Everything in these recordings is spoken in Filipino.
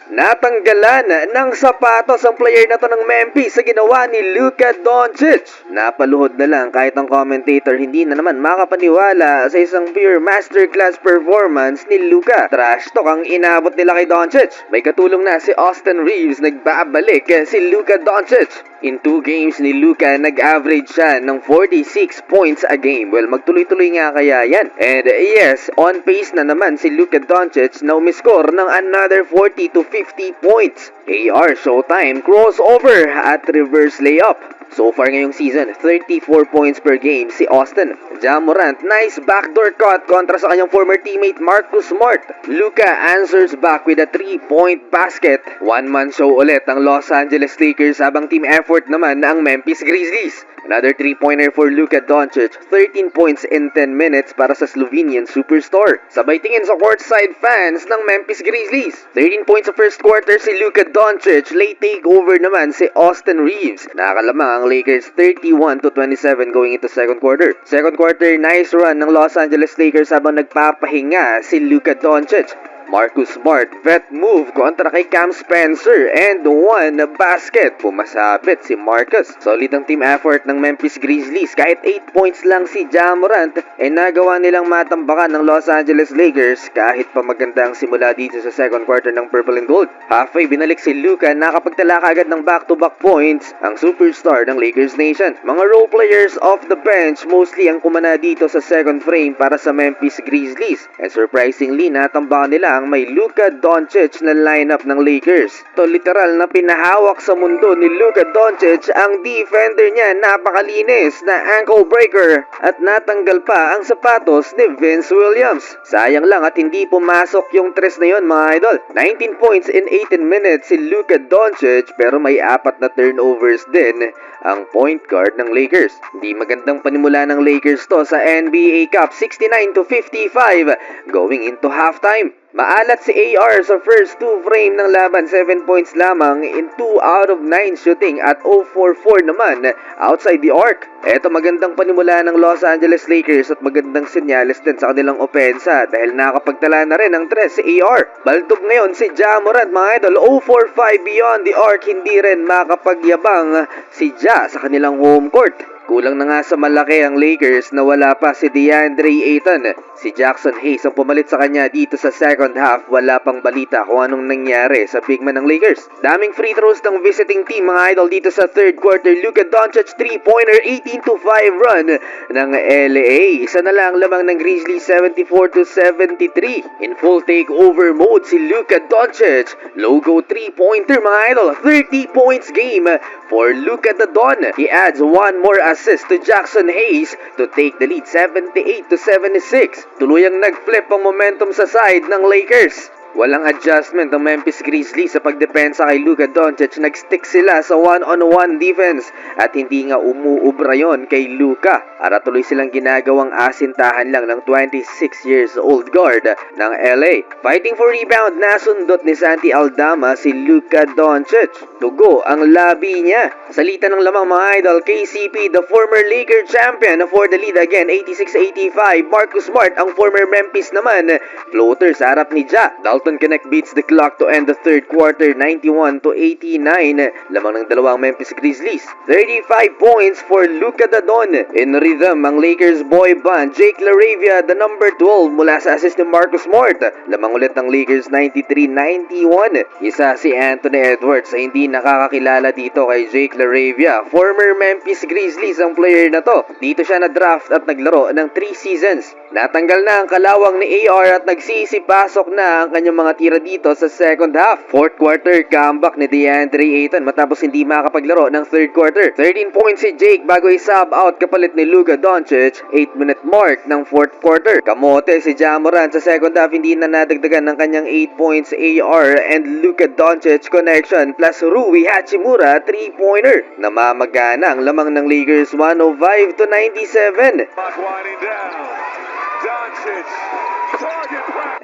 Natanggalan ng sapatos ang player na to ng Memphis sa ginawa ni Luka Doncic. Napaluhod na lang kahit ang commentator hindi na naman makapaniwala sa isang pure masterclass performance ni Luka. Trash talk ang inabot nila kay Doncic. May katulong na si Austin Reeves, nagbabalik si Luka Doncic. In 2 games ni Luka, nag-average siya ng 46 points a game. Well, magtuloy-tuloy nga kaya yan. And yes, on pace na naman si Luka Doncic na umiscore ng another 40 to 50 points. AR Showtime crossover at reverse layup. So far ngayong season, 34 points per game si Austin. Ja Morant, nice backdoor cut kontra sa kanyang former teammate Marcus Smart. Luka answers back with a 3-point basket. One-man show ulit ang Los Angeles Lakers habang team effort naman ang Memphis Grizzlies. Another 3-pointer for Luka Doncic, 13 points in 10 minutes para sa Slovenian superstar. Sabay tingin sa courtside fans ng Memphis Grizzlies. 13 points sa first quarter si Luka Doncic, late takeover naman si Austin Reeves. Nakalamang ang Lakers 31 to 27 going into second quarter. Second quarter, nice run ng Los Angeles Lakers habang nagpapahinga si Luka Doncic. Marcus Smart, vet move kontra kay Cam Spencer and one basket. Pumasabit si Marcus. Solid ang team effort ng Memphis Grizzlies. Kahit 8 points lang si Ja Morant, nagawa nilang matambakan ng Los Angeles Lakers kahit pa maganda ang simula dito sa second quarter ng Purple and Gold. Halfway, binalik si Luka, nakapagtala kagad ng back-to-back points ang superstar ng Lakers Nation. Mga role players off the bench mostly ang kumana dito sa second frame para sa Memphis Grizzlies. And surprisingly, natambakan nila ang may Luka Doncic na lineup ng Lakers. To literal na pinahawak sa mundo ni Luka Doncic ang defender niya, napakalinis na ankle breaker at natanggal pa ang sapatos ni Vince Williams. Sayang lang at hindi pumasok yung tres na yon mga idol. 19 points in 18 minutes si Luka Doncic pero may 4 na turnovers din ang point guard ng Lakers. Hindi magandang panimula ng Lakers to sa NBA Cup, 69 to 55 going into halftime. Maalat si AR sa first 2 frame ng laban, 7 points lamang in 2 out of 9 shooting at 0-4-4 naman outside the arc. Eto magandang panimula ng Los Angeles Lakers at magandang senyales din sa kanilang opensa dahil nakapagtala na rin ng 3 si AR. Baltog ngayon si Ja Morant mga idol, 0-4-5 beyond the arc, hindi rin makapagyabang si Ja sa kanilang home court. Kulang na nga sa malaki ang Lakers na wala pa si DeAndre Ayton. Si Jackson Hayes ang pumalit sa kanya dito sa second half. Wala pang balita kung anong nangyari sa big man ng Lakers. Daming free throws ng visiting team mga idol dito sa third quarter. Luka Doncic 3-pointer, 18 to 5 run ng LA. Isa na lang lamang ng Grizzlies, 74 to 73. In full takeover mode si Luka Doncic. Logo 3-pointer mga idol. 30 points game for Luka the Don. He adds one more assist to Jackson Hayes to take the lead 78 to 76. Tuluyang nag-flip ang momentum sa side ng Lakers. Walang adjustment ng Memphis Grizzlies sa pagdepensa kay Luka Doncic. Nag-stick sila sa one-on-one defense at hindi nga umuubra yon kay Luka. Para tuloy silang ginagawang asintahan lang ng 26 years old guard ng LA. Fighting for rebound, nasundot ni Santi Aldama si Luka Doncic. Tugo ang labi niya. Salita ng lamang mga idol, KCP, the former Laker champion for the lead again, 86-85. Marcus Smart, ang former Memphis naman, floater sa harap ni Ja. Dalton Connect beats the clock to end the third quarter, 91 to 89. Lamang ng dalawang Memphis Grizzlies. 35 points for Luka the Don. In rhythm, ang Lakers boy band, Jake LaRavia, the number 12 mula sa assist ni Marcus Smart. Lamang ulit ng Lakers, 93-91. Isa si Anthony Edwards ay hindi nakakakilala dito kay Jake LaRavia. Former Memphis Grizzlies ang player na to. Dito siya na-draft at naglaro ng 3 seasons. Natanggal na ang kalawang ni AR at nagsisipasok na ang kanyang mga tira dito sa second half. Fourth quarter, comeback ni DeAndre Ayton matapos hindi makapaglaro ng third quarter. 13 points si Jake bago i-sub out kapalit ni Luka Doncic. 8-minute mark ng fourth quarter. Kamote si Ja Morant sa second half, hindi na nadagdagan ng kanyang 8 points. AR and Luka Doncic connection plus Rui Hachimura 3-pointer. Namamagana ang lamang ng Lakers, 105 to 97.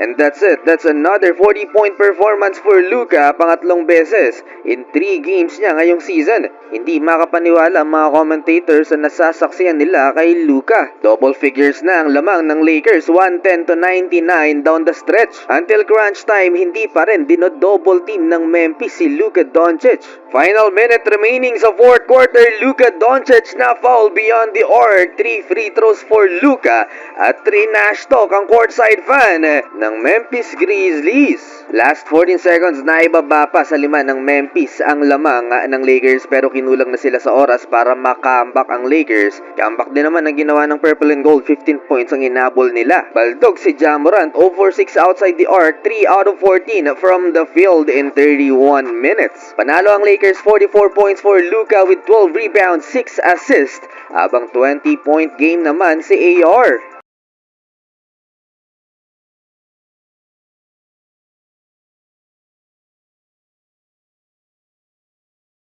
And that's it. That's another 40-point performance for Luka, pangatlong beses in 3 games niya ngayong season. Hindi makapaniwala ang mga commentators na nasasaksiyan nila kay Luka. Double figures na ang lamang ng Lakers, 110-99 down the stretch. Until crunch time, hindi pa rin dino-double team ng Memphis si Luka Doncic. Final minute remaining sa fourth quarter, Luka Doncic na foul beyond the arc. 3 free throws for Luka at trinash talk ang courtside fan ng Memphis Grizzlies. Last 14 seconds na ibaba pa sa 5 ng Memphis ang lamang ng Lakers, pero kinulang na sila sa oras para makambak ang Lakers. Comeback din naman ang ginawa ng Purple and Gold, 15 points ang hinabol nila. Baldog si Ja Morant, 0 for 6 outside the arc, 3 out of 14 from the field in 31 minutes. Panalo ang Lakers, 44 points for Luka with 12 rebounds, 6 assists, habang 20-point game naman si AR.